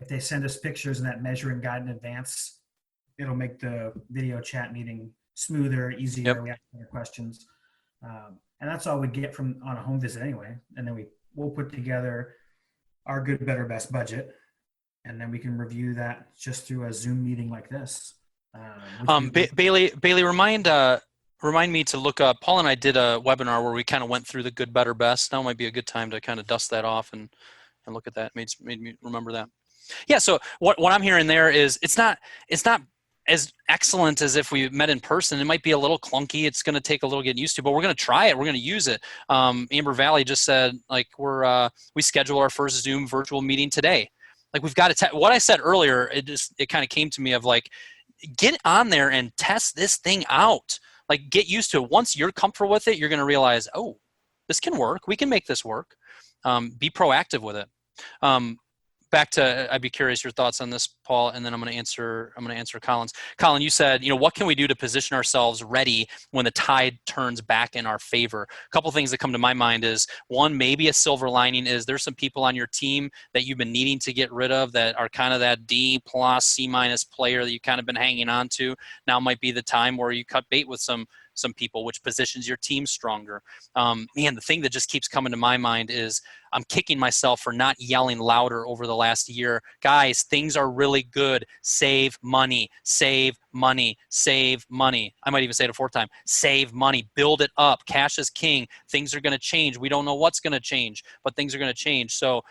Speaker 5: If they send us pictures in that measuring guide in advance, it'll make the video chat meeting smoother, easier.
Speaker 3: Yep.
Speaker 5: We ask their questions. And that's all we get from on a home visit anyway. And then we'll put together our good, better, best budget. And then we can review that just through a Zoom meeting like this.
Speaker 3: Bailey, remind me to look up. Paul and I did a webinar where we kind of went through the good, better, best. Now might be a good time to kind of dust that off and look at that. Made me remember that. Yeah. So what I'm hearing there is it's not as excellent as if we met in person. It might be a little clunky. It's going to take a little getting used to, but we're going to try it. We're going to use it. Amber Valley just said like we schedule our first Zoom virtual meeting today. Like we've got to what I said earlier. It kind of came to me of like, get on there and test this thing out. Like get used to it. Once you're comfortable with it, you're going to realize, oh, this can work. We can make this work. Be proactive with it. Back to, I'd be curious your thoughts on this, Paul, and then I'm going to answer Colin's. Colin, you said, what can we do to position ourselves ready when the tide turns back in our favor? A couple things that come to my mind is, one, maybe a silver lining is there's some people on your team that you've been needing to get rid of that are kind of that D+, C- player that you've kind of been hanging on to. Now might be the time where you cut bait with some people, which positions your team stronger. Man, the thing that just keeps coming to my mind is I'm kicking myself for not yelling louder over the last year. Guys, things are really good. Save money, save money, save money. I might even say it a fourth time. Save money, build it up. Cash is king. Things are going to change. We don't know what's going to change, but things are going to change. So,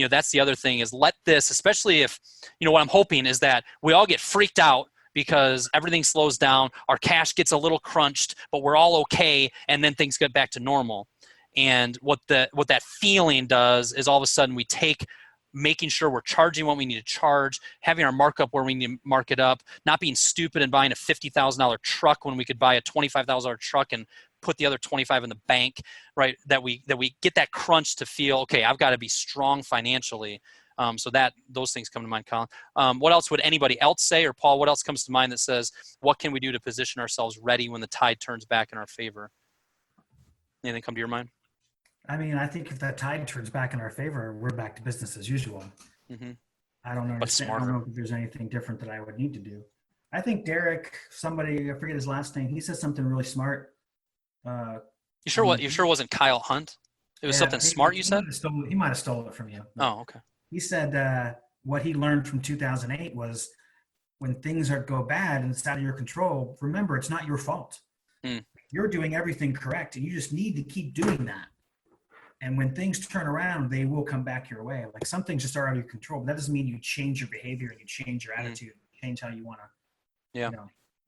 Speaker 3: that's the other thing is let this, especially if, what I'm hoping is that we all get freaked out because everything slows down, our cash gets a little crunched, but we're all okay, and then things get back to normal. And what that feeling does is all of a sudden we take making sure we're charging what we need to charge, having our markup where we need to mark it up, not being stupid and buying a $50,000 truck when we could buy a $25,000 truck and put the other 25 in the bank, right? That we get that crunch to feel, okay, I've got to be strong financially. So those things come to mind, Colin. What else would anybody else say, or Paul, what else comes to mind that says, what can we do to position ourselves ready when the tide turns back in our favor? Anything come to your mind?
Speaker 5: I mean, I think if that tide turns back in our favor, we're back to business as usual.
Speaker 3: Mm-hmm.
Speaker 5: I don't understand. I don't know if there's anything different that I would need to do. I think Derek, somebody, I forget his last name, he said something really smart. You
Speaker 3: sure it wasn't Kyle Hunt? It was something smart you said?
Speaker 5: He might have stolen it from you.
Speaker 3: Oh, okay.
Speaker 5: He said, what he learned from 2008 was when things go bad and it's out of your control, remember, it's not your fault. You're doing everything correct, and you just need to keep doing that. And when things turn around, they will come back your way. Like, some things just are out of your control, but that doesn't mean you change your behavior and you change your attitude, change how you want to,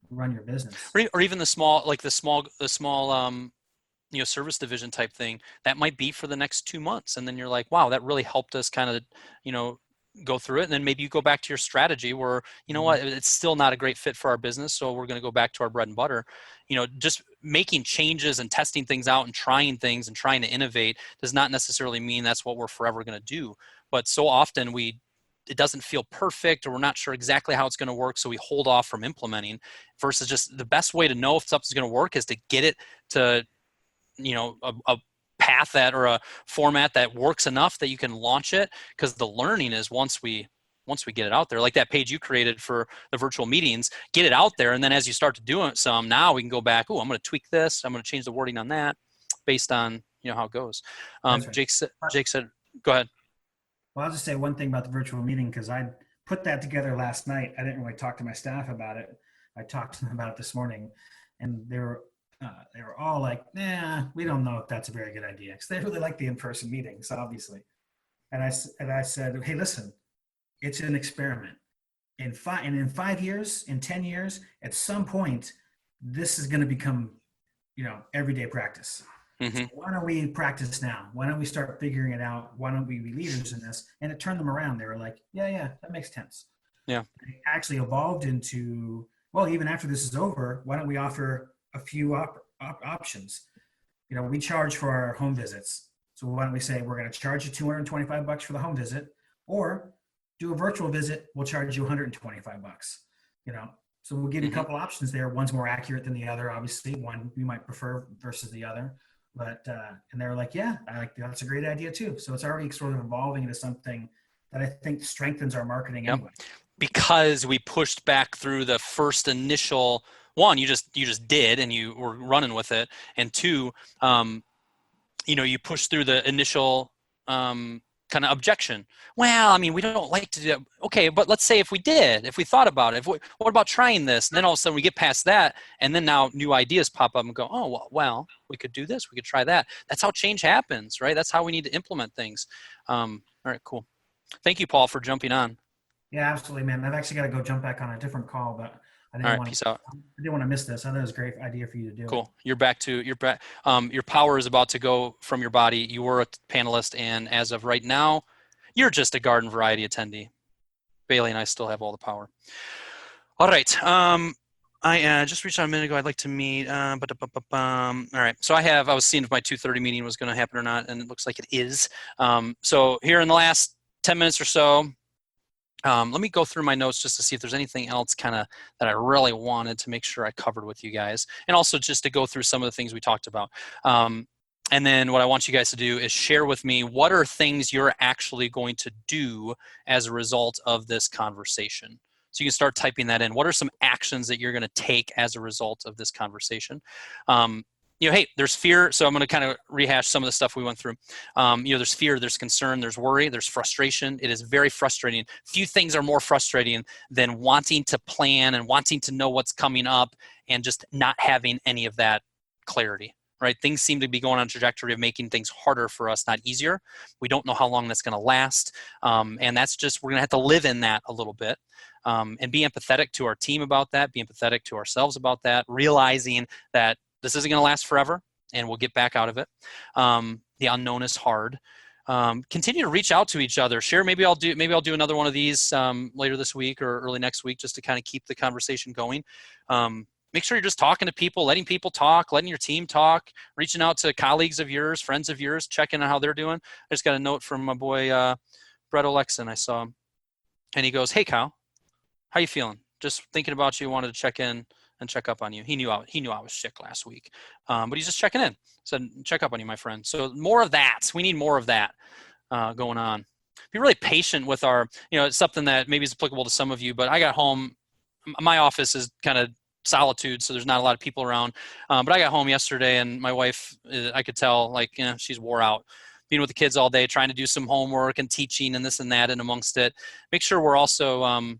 Speaker 5: run your business.
Speaker 3: Or even the small service division type thing that might be for the next 2 months. And then you're like, wow, that really helped us kind of, go through it. And then maybe you go back to your strategy where, you know what, it's still not a great fit for our business. So we're going to go back to our bread and butter. Just making changes and testing things out and trying things and trying to innovate does not necessarily mean that's what we're forever going to do. But so often it doesn't feel perfect, or we're not sure exactly how it's going to work. So we hold off from implementing, versus just the best way to know if something's going to work is to get it to, a path or a format that works enough that you can launch it. Because the learning is once we get it out there, like that page you created for the virtual meetings, get it out there. And then as you start to do it now we can go back, I'm going to tweak this. I'm going to change the wording on that based on, how it goes.
Speaker 5: Right.
Speaker 3: Jake said, go ahead.
Speaker 5: Well, I'll just say one thing about the virtual meeting, because I put that together last night. I didn't really talk to my staff about it. I talked to them about it this morning, and they were all like, "Nah, we don't know if that's a very good idea," because they really like the in-person meetings, obviously. And I said, "Hey, listen, it's an experiment. In 5 years, in 10 years, at some point, this is going to become, everyday practice. So why don't we practice now? Why don't we start figuring it out? Why don't we be leaders in this?" And it turned them around. They were like, yeah, that makes sense.
Speaker 3: Yeah.
Speaker 5: It actually evolved into, well, even after this is over, why don't we offer a few options? We charge for our home visits. So why don't we say we're going to charge you $225 for the home visit, or do a virtual visit, we'll charge you $125. So we'll give you a couple options there. One's more accurate than the other, obviously. One you might prefer versus the other. But and they were like, yeah, that's a great idea too. So it's already sort of evolving into something that I think strengthens our marketing anyway.
Speaker 3: Because we pushed back through the first initial one, you just did, and you were running with it. And two, you pushed through the initial kind of objection. Well, we don't like to do that. Okay, but let's say if we thought about it, what about trying this? And then all of a sudden we get past that, and then now new ideas pop up and go, oh, well, we could do this. We could try that. That's how change happens, right? That's how we need to implement things. All right, cool. Thank you, Paul, for jumping on.
Speaker 5: Yeah, absolutely, man. I've actually got to go jump back on a different call, but
Speaker 3: peace out.
Speaker 5: I didn't want to miss this. I thought it was a great idea for you to do.
Speaker 3: Cool. You're back. Your power is about to go from your body. You were a panelist, and as of right now, you're just a garden variety attendee. Bailey and I still have all the power. All right. I just reached out a minute ago. I'd like to meet. All right. So I was seeing if my 2:30 meeting was going to happen or not, and it looks like it is. So here in the last 10 minutes or so, let me go through my notes just to see if there's anything else kind of that I really wanted to make sure I covered with you guys, and also just to go through some of the things we talked about. And then what I want you guys to do is share with me what are things you're actually going to do as a result of this conversation. So you can start typing that in. What are some actions that you're going to take as a result of this conversation? Hey, there's fear. So I'm going to kind of rehash some of the stuff we went through. There's fear, there's concern, there's worry, there's frustration. It is very frustrating. Few things are more frustrating than wanting to plan and wanting to know what's coming up and just not having any of that clarity, right? Things seem to be going on a trajectory of making things harder for us, not easier. We don't know how long that's going to last. And that's just, we're going to have to live in that a little bit. And be empathetic to our team about that, be empathetic to ourselves about that, realizing that this isn't going to last forever, and we'll get back out of it. The unknown is hard. Continue to reach out to each other. Share. Maybe I'll do another one of these later this week or early next week, just to kind of keep the conversation going. Make sure you're just talking to people, letting people talk, letting your team talk, reaching out to colleagues of yours, friends of yours, checking on how they're doing. I just got a note from my boy Brett Olexon. I saw him, and he goes, "Hey, Kyle, how you feeling? Just thinking about you. Wanted to check in and check up on you." He knew I was sick last week, but he's just checking in. Said, "Check up on you, my friend." So more of that. We need more of that going on. Be really patient with our, it's something that maybe is applicable to some of you, but I got home. My office is kind of solitude, so there's not a lot of people around. But I got home yesterday, and my wife, I could tell, she's wore out. being with the kids all day, trying to do some homework and teaching and this and that and amongst it. Make sure we're also,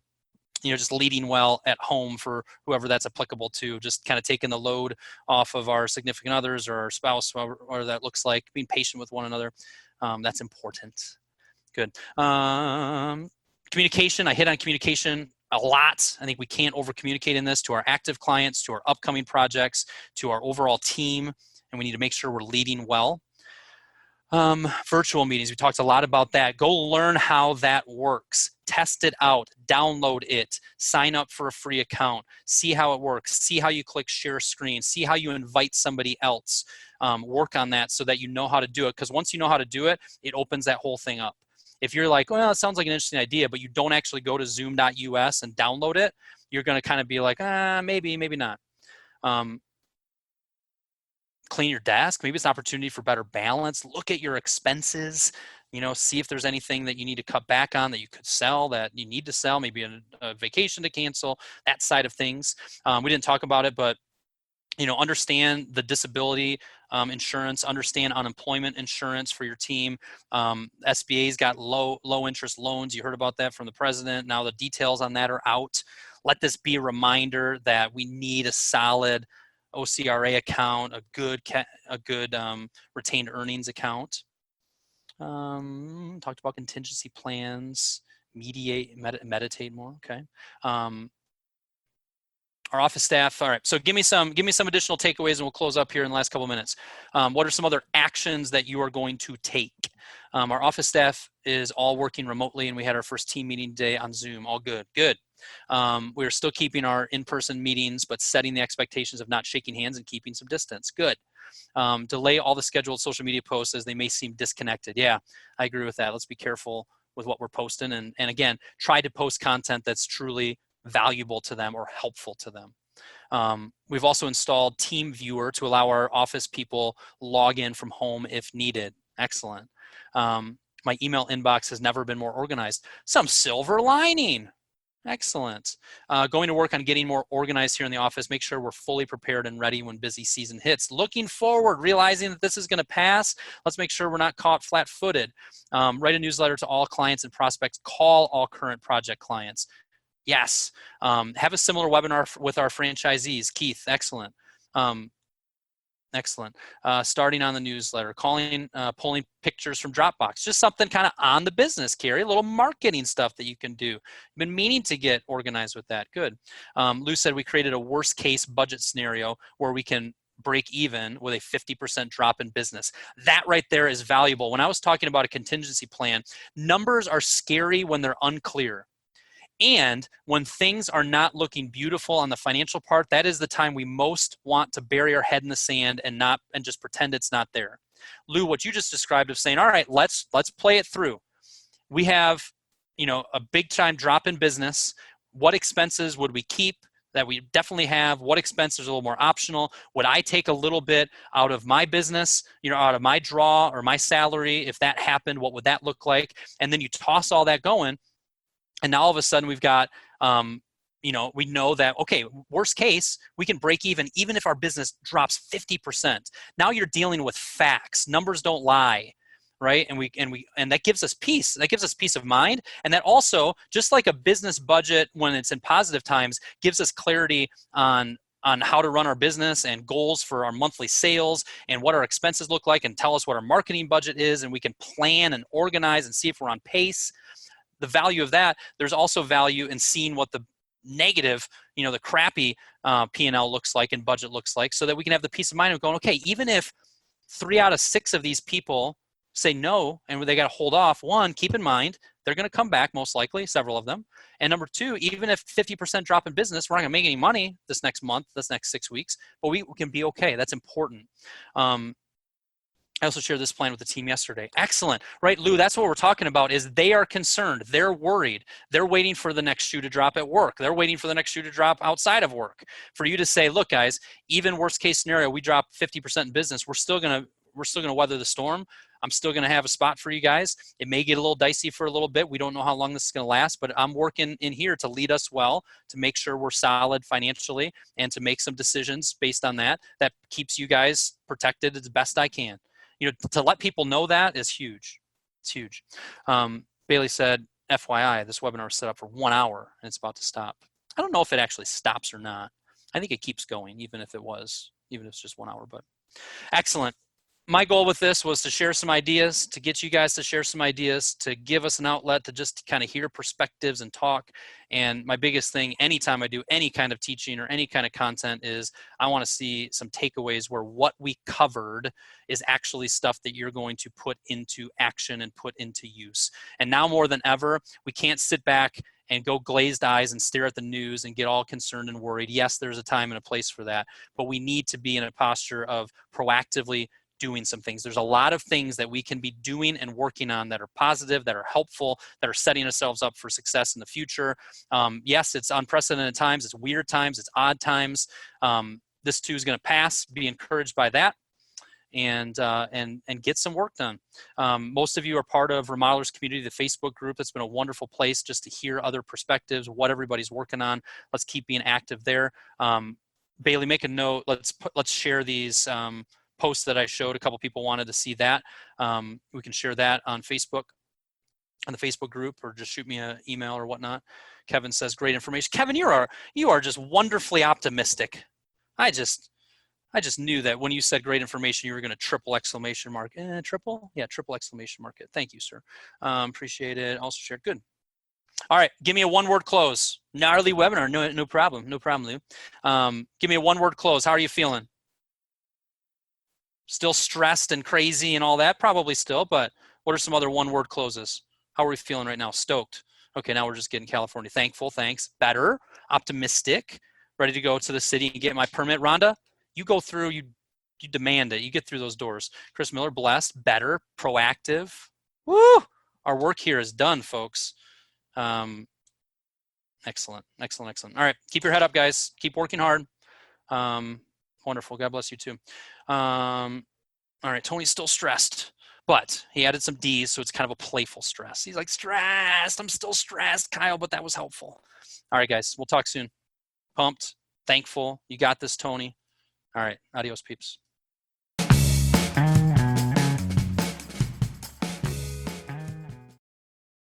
Speaker 3: just leading well at home for whoever that's applicable to, just kind of taking the load off of our significant others or our spouse, whatever that looks like, being patient with one another. That's important. Good. Communication, I hit on communication a lot. I think we can't over communicate in this to our active clients, to our upcoming projects, to our overall team, and we need to make sure we're leading well. Virtual meetings, we talked a lot about that. Go learn how that works. Test it out, download it, sign up for a free account, see how it works, see how you click share screen, see how you invite somebody else. Work on that so that you know how to do it, because once you know how to do it, it opens that whole thing up. If you're like, well, it sounds like an interesting idea, but you don't actually go to zoom.us and download it, you're going to kind of be like, maybe not. Clean your desk. Maybe it's an opportunity for better balance. Look at your expenses. See if there's anything that you need to cut back on that you could sell, that you need to sell, maybe a vacation to cancel, that side of things. We didn't talk about it, but understand the disability insurance, understand unemployment insurance for your team. SBA's got low interest loans. You heard about that from the president. Now the details on that are out. Let this be a reminder that we need a solid OCRA account, a good retained earnings account. Talked about contingency plans, meditate more. Okay. Our office staff. All right. So give me some additional takeaways, and we'll close up here in the last couple of minutes. What are some other actions that you are going to take? Our office staff is all working remotely, and we had our first team meeting today on Zoom. All good. Good. We're still keeping our in-person meetings, but setting the expectations of not shaking hands and keeping some distance. Good. Delay all the scheduled social media posts as they may seem disconnected. Yeah, I agree with that. Let's be careful with what we're posting. And again, try to post content that's truly valuable to them or helpful to them. We've also installed Team Viewer to allow our office people log in from home if needed. Excellent. My email inbox has never been more organized. Some silver lining. Excellent. Going to work on getting more organized here in the office. Make sure we're fully prepared and ready when busy season hits. Looking forward, realizing that this is going to pass. Let's make sure we're not caught flat-footed. Write a newsletter to all clients and prospects. Call all current project clients. Yes. Have a similar webinar with our franchisees. Keith, excellent. Excellent. Starting on the newsletter, pulling pictures from Dropbox, just something kind of on the business, Carrie, a little marketing stuff that you can do. You've been meaning to get organized with that. Good. Lou said we created a worst case budget scenario where we can break even with a 50% drop in business. That right there is valuable. When I was talking about a contingency plan, numbers are scary when they're unclear. And when things are not looking beautiful on the financial part, that is the time we most want to bury our head in the sand and just pretend it's not there. Lou, what you just described of saying, all right, let's play it through. We have, a big time drop in business. What expenses would we keep that we definitely have? What expenses are a little more optional? Would I take a little bit out of my business, out of my draw or my salary? If that happened, what would that look like? And then you toss all that going. And now all of a sudden we've got, we know that, okay, worst case, we can break even if our business drops 50%. Now you're dealing with facts. Numbers don't lie, right? And that gives us peace. That gives us peace of mind. And that also, just like a business budget when it's in positive times, gives us clarity on how to run our business and goals for our monthly sales and what our expenses look like, and tell us what our marketing budget is, and we can plan and organize and see if we're on pace. The value of that, there's also value in seeing what the negative, the crappy P&L looks like and budget looks like, so that we can have the peace of mind of going, okay, even if 3 out of 6 of these people say no and they got to hold off, one, keep in mind, they're going to come back most likely, several of them. And number 2, even if 50% drop in business, we're not going to make any money this next month, this next 6 weeks, but we can be okay. That's important. I also shared this plan with the team yesterday. Excellent, right, Lou? That's what we're talking about. Is they are concerned, they're worried, they're waiting for the next shoe to drop at work, they're waiting for the next shoe to drop outside of work. For you to say, look, guys, even worst case scenario, we drop 50% in business, we're still gonna weather the storm. I'm still gonna have a spot for you guys. It may get a little dicey for a little bit. We don't know how long this is gonna last, but I'm working in here to lead us well, to make sure we're solid financially, and to make some decisions based on that keeps you guys protected as best I can. to let people know that is huge. It's huge. Bailey said, FYI, this webinar is set up for 1 hour and it's about to stop. I don't know if it actually stops or not. I think it keeps going, even if it's just 1 hour, but excellent. My goal with this was to share some ideas, to get you guys to share some ideas, to give us an outlet to just kind of hear perspectives and talk. And my biggest thing, anytime I do any kind of teaching or any kind of content, is I want to see some takeaways where what we covered is actually stuff that you're going to put into action and put into use. And now more than ever, we can't sit back and go glazed eyes and stare at the news and get all concerned and worried. Yes, there's a time and a place for that, but we need to be in a posture of proactively doing some things. There's a lot of things that we can be doing and working on that are positive, that are helpful, that are setting ourselves up for success in the future. Yes, it's unprecedented times, it's weird times, it's odd times. This too is going to pass. Be encouraged by that, and get some work done. Most of you are part of Remodelers Community, the Facebook group. It's been a wonderful place just to hear other perspectives, what everybody's working on. Let's keep being active there. Bailey, make a note. Let's share these post that I showed. A couple people wanted to see that. We can share that on Facebook, on the Facebook group, or just shoot me an email or whatnot. Kevin says, great information. Kevin, you are just wonderfully optimistic. I just knew that when you said great information, you were going to triple exclamation mark. Triple? Yeah, triple exclamation mark it. Thank you, sir. Appreciate it. Also shared. Good. All right, give me a one-word close. Gnarly webinar. No problem. No problem, Lou. Give me a one-word close. How are you feeling? Still stressed and crazy and all that? Probably still, but what are some other one-word closes? How are we feeling right now? Stoked. Okay, now we're just getting California. Thankful, thanks. Better, optimistic, ready to go to the city and get my permit. Rhonda, you go through, you demand it. You get through those doors. Chris Miller, blessed, better, proactive. Woo! Our work here is done, folks. Excellent. All right, keep your head up, guys. Keep working hard. Wonderful. God bless you too. All right, Tony's still stressed, but he added some D's, so it's kind of a playful stress. He's like, stressed. I'm still stressed, Kyle, but that was helpful. All right, guys, we'll talk soon. Pumped, thankful. You got this, Tony. All right, adios, peeps.